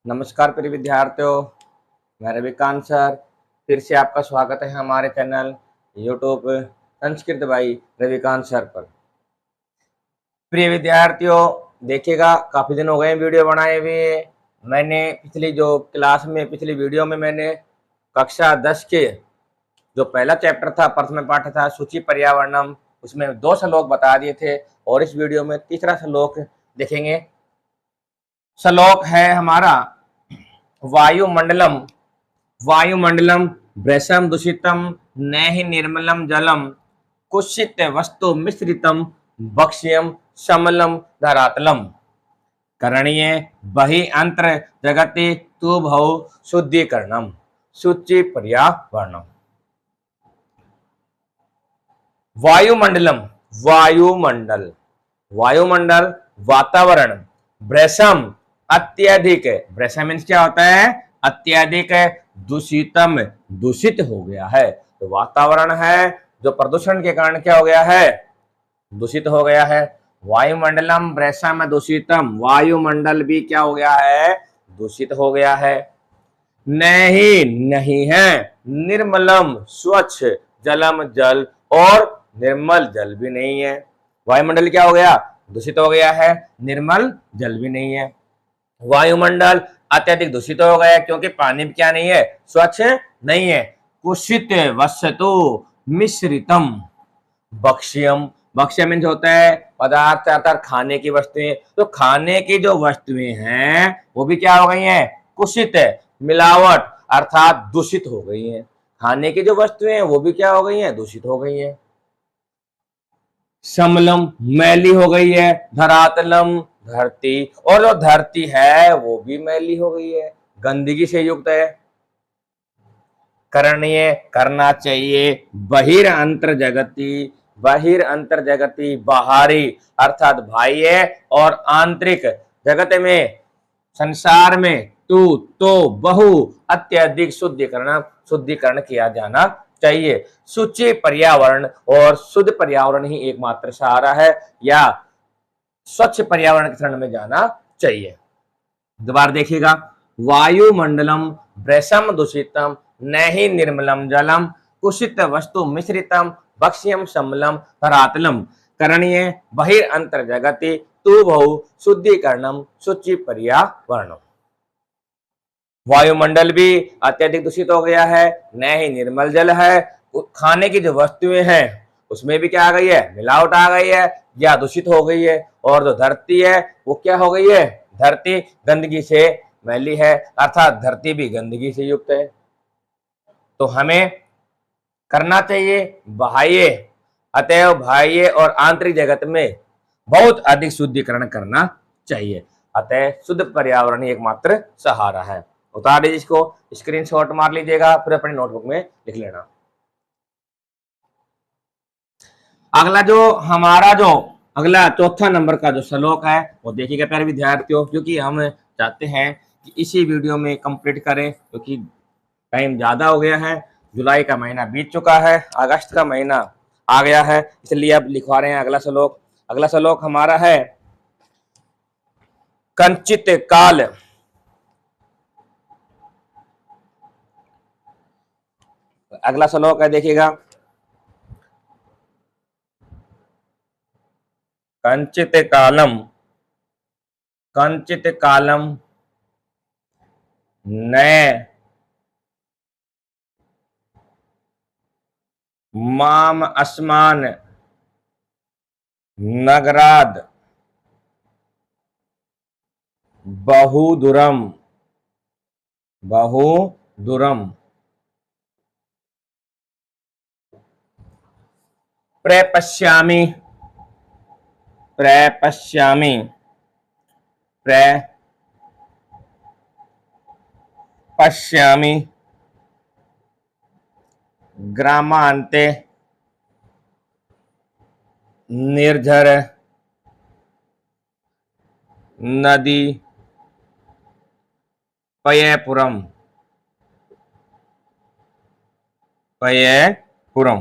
नमस्कार प्रिय विद्यार्थियों, मैं रविकांत सर। फिर से आपका स्वागत है हमारे channel YouTube Sanskrit by Ravikant sir पर। प्रिय विद्यार्थियों, देखिएगा काफ़ी दिन हो गए वीडियो बनाए हुए। मैंने पिछली वीडियो में मैंने कक्षा 10 के जो पहला चैप्टर था, प्रथम पाठ था सूची पर्यावरणम, उसमें 2 श्लोक बता दिए थे और इस वीडियो में तीसरा श्लोक देखेंगे। श्लोक है हमारा वायुमंडलम वायुमंडलम वृषम दूषितम न ही निर्मलम जलम कुत्सित वस्तु मिश्रितम भक्ष्यम समलम धरातलम करणीय बहि अंतर जगति तु भव शुद्धिकरणम शुचि पर्यावरणम। वायुमंडलम वायुमंडल वायुमंडल वातावरण वृषम अत्यधिक, वृषम मीन्स क्या होता है? अत्यधिक दूषितम, दूषित हो गया है। तो वातावरण है जो प्रदूषण के कारण क्या हो गया है? दूषित हो गया है। वायुमंडलम वृषम दूषितम, वायुमंडल भी क्या हो गया है? दूषित हो गया है। नहीं नहीं है निर्मलम स्वच्छ जलम, जल और निर्मल जल भी नहीं है। वायुमंडल क्या हो गया? दूषित हो गया है। निर्मल जल भी नहीं है। वायुमंडल अत्यधिक दूषित हो गया क्योंकि पानी क्या नहीं है? स्वच्छ नहीं है। कुषित वस्तु मिश्रितम भक्ष्यम, भक्ष्य मीन्स होता है पदार्थ अर्थात खाने की वस्तुएं। तो खाने की जो वस्तुएं हैं वो भी क्या हो गई हैं? कुषित, मिलावट अर्थात दूषित हो गई हैं। खाने की जो वस्तुएं हैं वो भी क्या हो गई हैं? दूषित हो गई हैं। समलम मैली हो गई है। धरातलम धरती, और जो धरती है वो भी मैली हो गई है, गंदगी से युक्त है। करणीय करना चाहिए बहिर अंतर जगती, बहिर अंतर जगती बाहरी अर्थात बाह्य और आंतरिक जगत में, संसार में तू तो बहु अत्यधिक शुद्धिकरण किया जाना चाहिए। शुचि पर्यावरण और शुद्ध पर्यावरण ही एकमात्र सहारा है, या स्वच्छ पर्यावरण के शरण में जाना चाहिए। दोबारा देखिएगा, वायुमंडलम वृषम दूषितम न ही निर्मलम जलम कुषित वस्तु मिश्रितम भक्ष्यम समलम धरातलम करणीय बहिर अंतर जगति तु बहु शुद्धिकरणम शुचि पर्यावरणम। वायुमंडल भी अत्यधिक दूषित हो गया है, न ही निर्मल जल है। खाने की जो वस्तुएं हैं उसमें भी क्या आ गई है? मिलावट आ गई है या दूषित हो गई है। और जो धरती है वो क्या हो गई है? धरती गंदगी से मैली है, अर्थात धरती भी गंदगी से युक्त है। तो हमें करना चाहिए बाह्य, अतएव बाह्य और आंतरिक जगत में बहुत अधिक शुद्धिकरण करना चाहिए। अतः शुद्ध पर्यावरण ही एकमात्र सहारा है। उतार दीजिए इसको, स्क्रीनशॉट मार लीजिएगा, फिर अपनी नोटबुक में लिख लेना। अगला चौथा नंबर का जो श्लोक है वो देखिएगा प्यारे विद्यार्थियों, क्योंकि हम चाहते हैं कि इसी वीडियो में कंप्लीट करें, क्योंकि टाइम ज्यादा हो गया है। जुलाई का महीना बीत चुका है, अगस्त का महीना आ गया है, इसलिए अब लिखवा रहे हैं अगला श्लोक। अगला श्लोक हमारा है कंचित काल, अगला श्लोक है देखिएगा, कंचित कालम, कंचित कालम न माम अस्मान नगराद बहुदूरम, बहुदूरम प्रपश्यामि, प्रपश्यामि प्रपश्यामि ग्रामान्ते निर्झर नदी पयपुरम, पयपुरम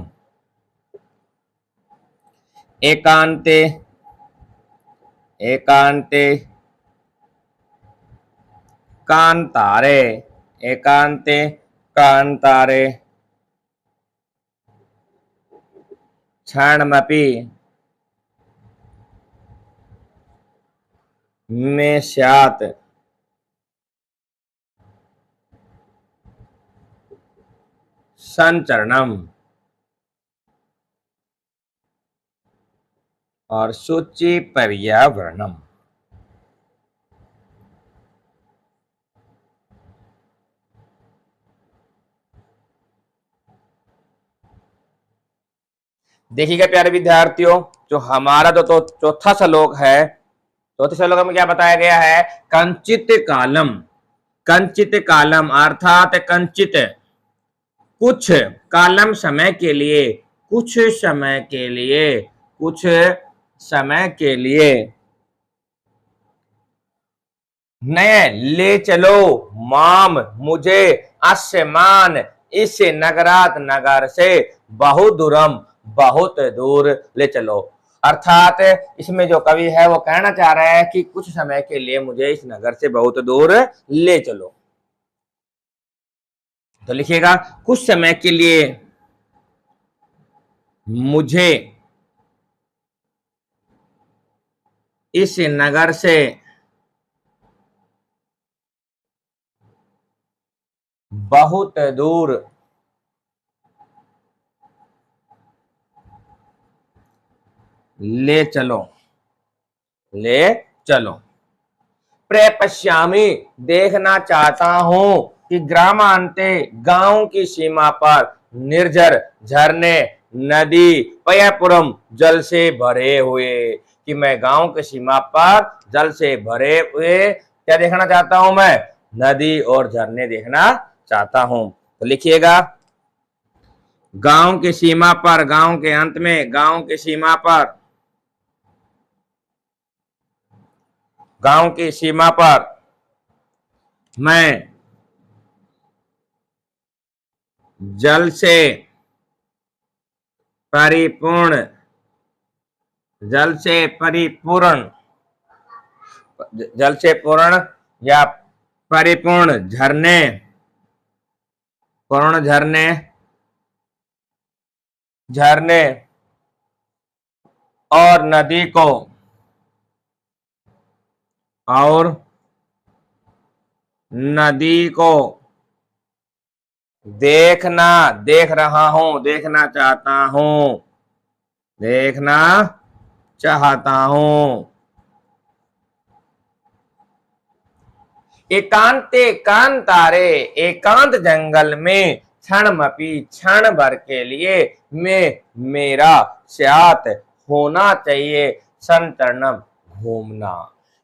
एकांते, एकांते कांतारे, एकांते कांतारे, क्षणमपि में स्यात्, संचरणम, और शुचि पर्यावरणम। देखिएगा प्यारे विद्यार्थियों, जो हमारा जो चौथा श्लोक है, चौथे श्लोक में क्या बताया गया है? कंचित कालम, कंचित कालम अर्थात कंचित, कुछ, कालम समय के लिए, कुछ समय के लिए, कुछ समय के लिए, नए ले चलो माम मुझे, अस्मान इस नगरात नगर से, बहुदूरम बहुत दूर ले चलो। अर्थात इसमें जो कवि है वो कहना चाह रहा है कि कुछ समय के लिए मुझे इस नगर से बहुत दूर ले चलो। तो लिखिएगा कुछ समय के लिए मुझे इस नगर से बहुत दूर ले चलो, ले चलो। प्रपश्यामी देखना चाहता हूं कि ग्रामांते गांव की सीमा पर, निर्जर झरने, नदी, पयपुरम जल से भरे हुए, कि मैं गांव की सीमा पर जल से भरे हुए क्या देखना चाहता हूं? मैं नदी और झरने देखना चाहता हूं। तो लिखिएगा गांव की सीमा पर, गांव के अंत में, गांव की सीमा पर, गांव की सीमा पर मैं जल से परिपूर्ण, जल से परिपूर्ण, जल से पूर्ण या परिपूर्ण झरने, पूर्ण झरने, झरने और नदी को, और नदी को देखना, देख रहा हूं, देखना चाहता हूं, देखना चाहता हूं। एकांते कांतारे, एकांत जंगल में, क्षणमपि क्षण भर के लिए, में मेरा स्यात होना चाहिए, संतरणम घूमना,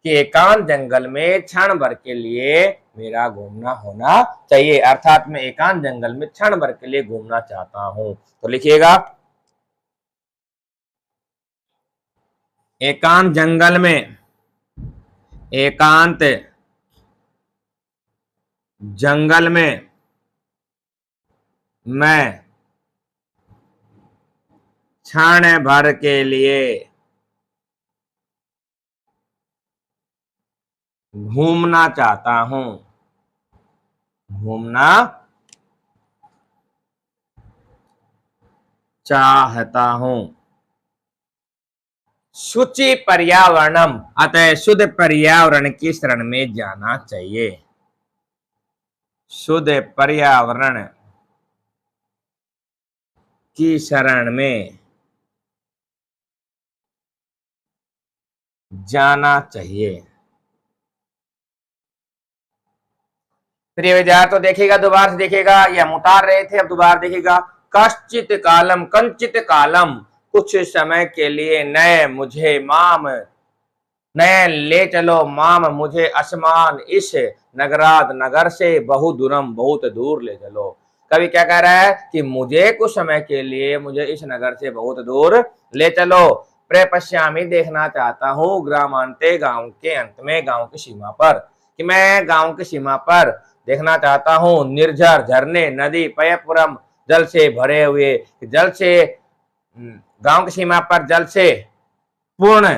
कि एकांत जंगल में क्षण भर के लिए मेरा घूमना होना चाहिए। अर्थात मैं एकांत जंगल में क्षण भर के लिए घूमना चाहता हूं। तो लिखिएगा एकांत जंगल में, एकांत जंगल में मैं क्षण भर के लिए घूमना चाहता हूं, घूमना चाहता हूं। शुचि पर्यावरणम, अतः शुद्ध पर्यावरण की शरण में जाना चाहिए, शुद्ध पर्यावरण की शरण में जाना चाहिए। प्रिय विद्यार्थी तो देखिएगा, दोबारा से देखिएगा, ये हम उतार रहे थे, अब दोबारा देखिएगा। कश्चित कालम, कंचित कालम, कुछ समय के लिए, नए मुझे माम, नए ले चलो माम मुझे, असमान इस नगरात नगर से, बहुदूरम बहुत दूर ले चलो। कवि क्या कह रहा है कि मुझे कुछ समय के लिए मुझे इस नगर से बहुत दूर ले चलो। प्रपश्यामी देखना चाहता हूँ, ग्रामांते गांव के अंत में, गांव की सीमा पर, कि मैं गांव की सीमा पर देखना चाहता हूँ, निर्झर झरने, नदी, पयपुरम जल से भरे हुए, जल से, गांव की सीमा पर जल से पूर्ण,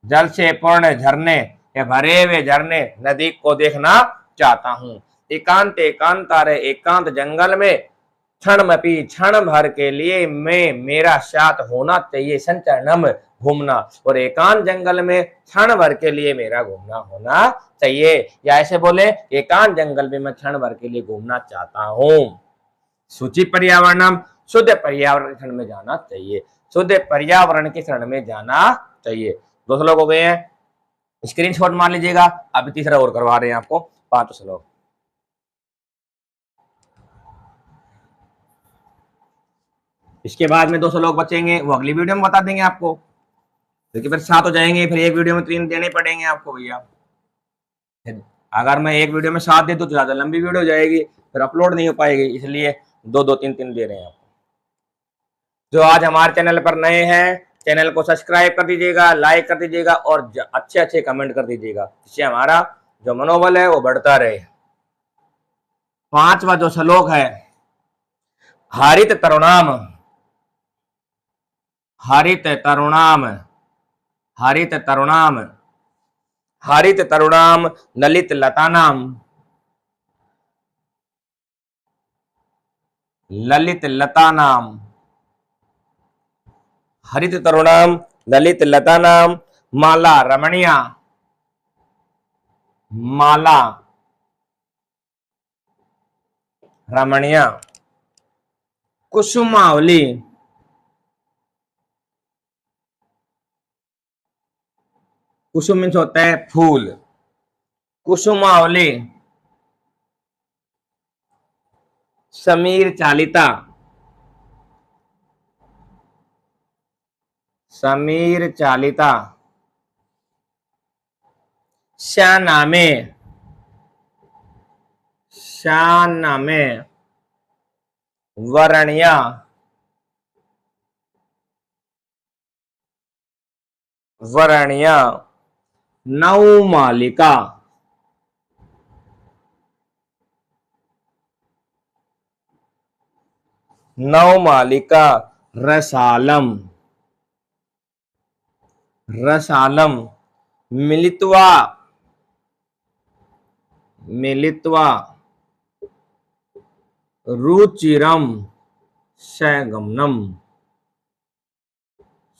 जल से पूर्ण झरने या भरे हुए झरने, नदी को देखना चाहता हूँ। एकांत एकांतारे एकांत जंगल में क्षणमपि क्षण भर के लिए मैं मेरा साथ होना चाहिए। संचरणम घूमना, और एकांत जंगल में क्षण भर के लिए मेरा घूमना होना चाहिए। या ऐसे बोले एकांत जंगल में मैं क्षण भर के लिए घूमना चाहता हूँ। सूची पर्यावरणम, शुद्ध पर्यावरण क्षण में जाना चाहिए। शुद्ध पर्यावरण के क्षण में जाना चाहिए। 2 श्लोक हो गए हैं, स्क्रीनशॉट मार लीजिएगा। अभी तीसरा और करवा रहे हैं आपको, 5 श्लोक। इसके बाद में 2 श्लोक बचेंगे, वो अगली वीडियो में बता देंगे आपको, क्योंकि फिर 7 हो जाएंगे, फिर एक वीडियो में 3 देने पड़ेंगे आपको भैया। अगर मैं एक वीडियो में 7 दे दूं तो ज्यादा लंबी वीडियो हो जाएगी, फिर अपलोड नहीं हो पाएगी, इसलिए 2-2, 3-3 दे रहे हैं आपको। जो आज हमारे चैनल पर नए हैं, चैनल को सब्सक्राइब कर दीजिएगा, लाइक कर दीजिएगा और अच्छे अच्छे कमेंट कर दीजिएगा, जिससे हमारा जो मनोबल है वो बढ़ता रहे। 5वां जो श्लोक है, हरित तरुणाम, हरित तरुणाम, हरित तरुणाम, हरित तरुणाम ललित लतानाम, ललित लतानाम, हरित तरुणाम ललित लतानाम माला रमणीया, माला रमणीया कुसुमावली, कुसुम मीन्स होता है फूल, कुसुमावली समीर चालिता, समीर चालिता श्यानामे, श्यानामे वरणिया, वरणिया नवमालिका, नवमालिका रसालम, रसालम मिलित्वा, मिलित्वा रुचिरम संगमनम,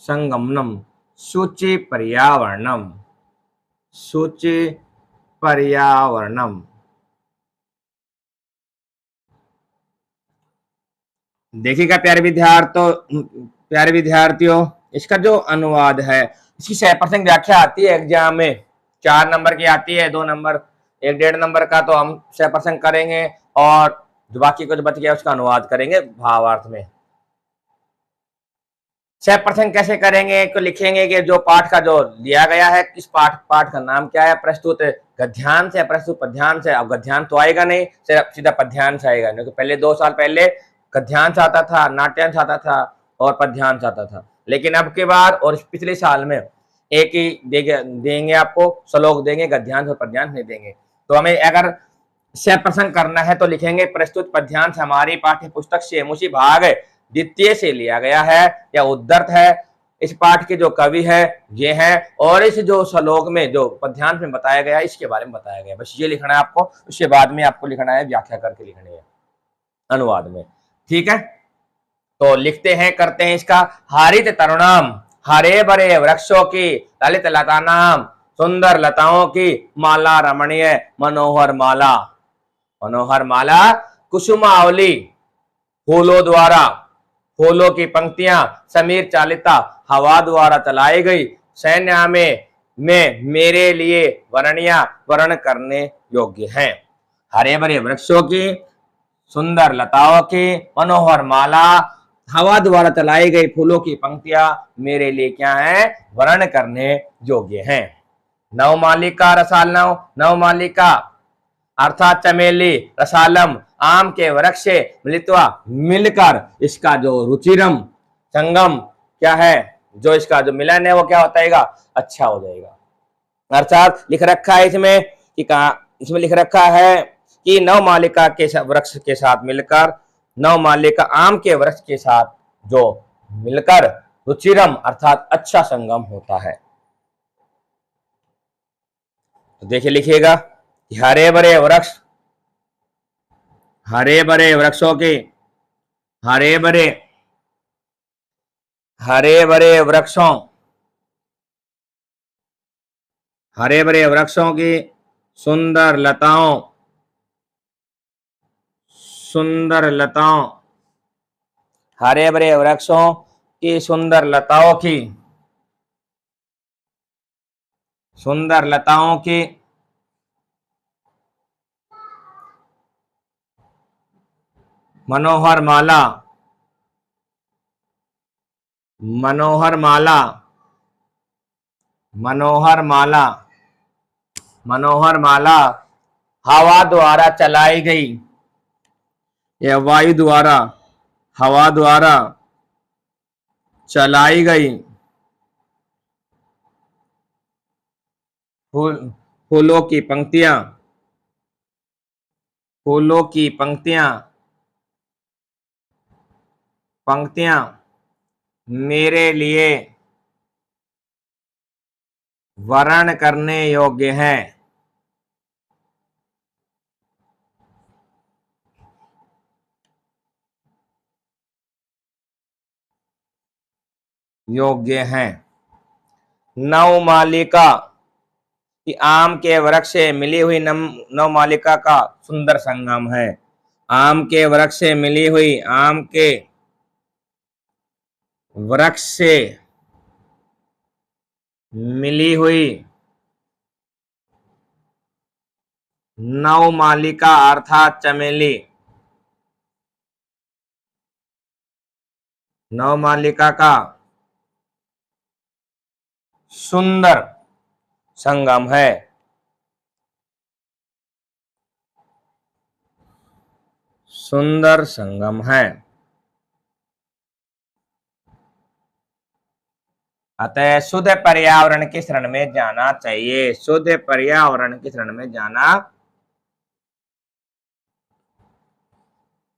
संगमनम सूचि पर्यावरणम, सूचि पर्यावरणम। देखिएगा प्यारे विद्यार्थियों, इसका जो अनुवाद है, इसकी 100% व्याख्या आती है एग्जाम में, 4 नंबर की आती है, 2 नंबर, 1.5 नंबर का तो हम 100% करेंगे, और जो बाकी कुछ बच गया उसका अनुवाद करेंगे भावार्थ में। 100% कैसे करेंगे, तो लिखेंगे कि जो पाठ का जो दिया गया है, इस पाठ का नाम क्या है, प्रस्तुत गद्यांश है, प्रस्तुत पद्यांश है। अब गद्यांश तो आएगा नहीं, सिर्फ सीधा पद्यांश आएगा, क्योंकि पहले 2 साल पहले गद्यांश आता था, नाट्यांश आता था और पद्यांश आता था, लेकिन अब के बाद और पिछले साल में एक ही देंगे आपको, श्लोक देंगे, गद्यांश और पद्यांश नहीं देंगे। तो हमें अगर 100% करना है तो लिखेंगे प्रस्तुत पद्यांश हमारी पाठ्य पुस्तक से उसी भाग द्वितीय से लिया गया है या उद्धृत है। इस पाठ के जो कवि है ये हैं, और इस जो श्लोक में जो पद्यांश में बताया गया है इसके बारे में बताया गया है। बस ये लिखना है आपको, उसके बाद में आपको लिखना है व्याख्या करके लिखनी है अनुवाद में, ठीक है। तो लिखते हैं, करते हैं इसका। हरित तरुणाम, हरे भरे वृक्षों की, ललित लता नाम, सुंदर लताओं की, माला रमणीय मनोहर माला, मनोहर माला कुसुमावली फूलों द्वारा, फूलों की पंक्तियां, समीर चालिता हवा द्वारा चलाई गई, सैन्य में मेरे लिए वर्णिया वर्ण करने योग्य हैं। हरे भरे वृक्षों की, सुंदर लताओं की, मनोहर माला, हवा द्वारा चलाई गई फूलों की पंक्तियां मेरे लिए क्या है, वर्ण करने योग्य हैं। नवमालिका रसालम, नवमालिका अर्थात चमेली, रसालम आम के वृक्ष से मिलित्वा मिलकर, इसका जो रुचिरम संगम क्या है, जो इसका जो मिलन है वो क्या होता है, अच्छा हो जाएगा। अर्थात लिख रखा है इसमें कि इसमें लिख रखा है कि नवमालिका के वृक्ष के साथ मिलकर, नवमालिका आम के वृक्ष के साथ जो मिलकर रुचिरम अर्थात अच्छा संगम होता है। तो देखिए लिखिएगा, हरे भरे वृक्ष, हरे भरे वृक्षों की, हरे भरे, हरे भरे वृक्षों, हरे भरे वृक्षों की सुंदर लताओं, सुंदर लताओं, हरे भरे वृक्षों की सुंदर लताओं की, सुंदर लताओं की मनोहर माला, मनोहर माला, मनोहर माला, मनोहर माला हवा द्वारा चलाई गई, या वायु द्वारा, हवा द्वारा चलाई गई फूल, फूलों की पंक्तियां, फूलों की पंक्तियां, पंक्तियां मेरे लिए वर्ण करने योग्य हैं, योग्य हैं। नवमालिका कि आम के वृक्ष से मिली हुई नवमालिका का सुंदर संगम है। आम के वृक्ष से मिली हुई, आम के वृक्ष से मिली हुई नवमालिका अर्थात चमेली, नवमालिका का सुंदर संगम है। सुंदर संगम है। अतः शुद्ध पर्यावरण की शरण में जाना चाहिए, शुद्ध पर्यावरण की शरण में जाना,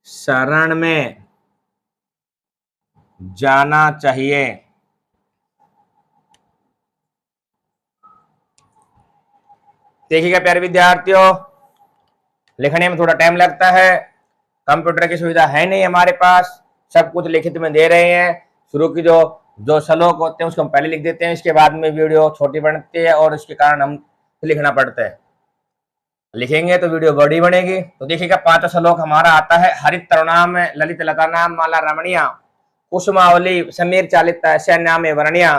शरण में जाना चाहिए। देखिएगा प्यारे विद्यार्थियों, लिखने में थोड़ा टाइम लगता है, कंप्यूटर की सुविधा है नहीं हमारे पास, सब कुछ लिखित में दे रहे हैं। शुरू की जो श्लोक होते हैं उसको हम पहले लिख देते हैं, इसके बाद में वीडियो छोटी बनती है और इसके कारण हम लिखना पड़ता है। लिखेंगे तो वीडियो बड़ी बनेगी। तो देखिएगा 5 श्लोक हमारा आता है। हरित तरुणाम ललित लता नाम माला रमणिया, कुसुमावली समीर चालिता सैन्यामे वर्णिया,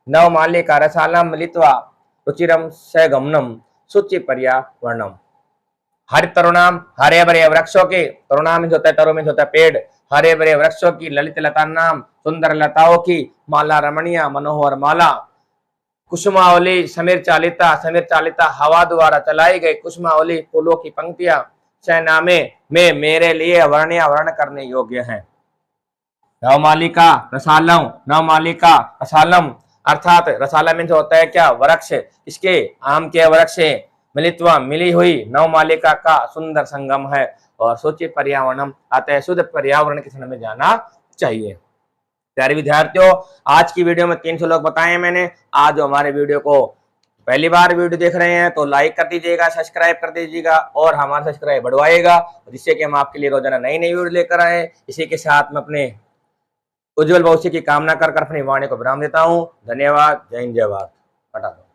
नव मालिका रसालम मिलित्वा रुचिरम सगमनम सुचि पर्यावरणम। हरित तरुणाम हरे भरे वृक्षों के, तरुणाम में होता है, तरु में होता है पेड़, हरे भरे वृक्षों की, ललित लता नाम सुंदर लताओं की, माला रमणिया मनोहर माला, कुसुमावली समीर चालिता हवा द्वारा चलाई गई कुसुमावली फूलों की पंक्तियां, सैनामे में मेरे लिए वर्ण करने योग्य हैं। नवमालिका रसालम, नवमालिका रसालम अर्थात रसाला में होता है क्या, वृक्ष, इसके आम के वृक्ष से मिलित्वा मिली हुई नवमालिका का सुंदर संगम है। और सोचिए पर्यावरणम, अतः शुद्ध पर्यावरण के क्षण में जाना चाहिए। प्यारे विद्यार्थियों, आज की वीडियो में 3 श्लोक बताए मैंने। आज जो हमारे वीडियो को पहली बार वीडियो देख रहे हैं तो लाइक कर दीजिएगा, सब्सक्राइब कर दीजिएगा और हमारा सब्सक्राइब बढ़वाइएगा, जिससे कि हम आपके लिए रोजाना नई नई वीडियो लेकर आए। इसी के साथ में अपने उज्जवल भविष्य की कामना कर अपनी वाणी को विराम देता हूँ। धन्यवाद। जय हिंद, जय भारत। हटा दो।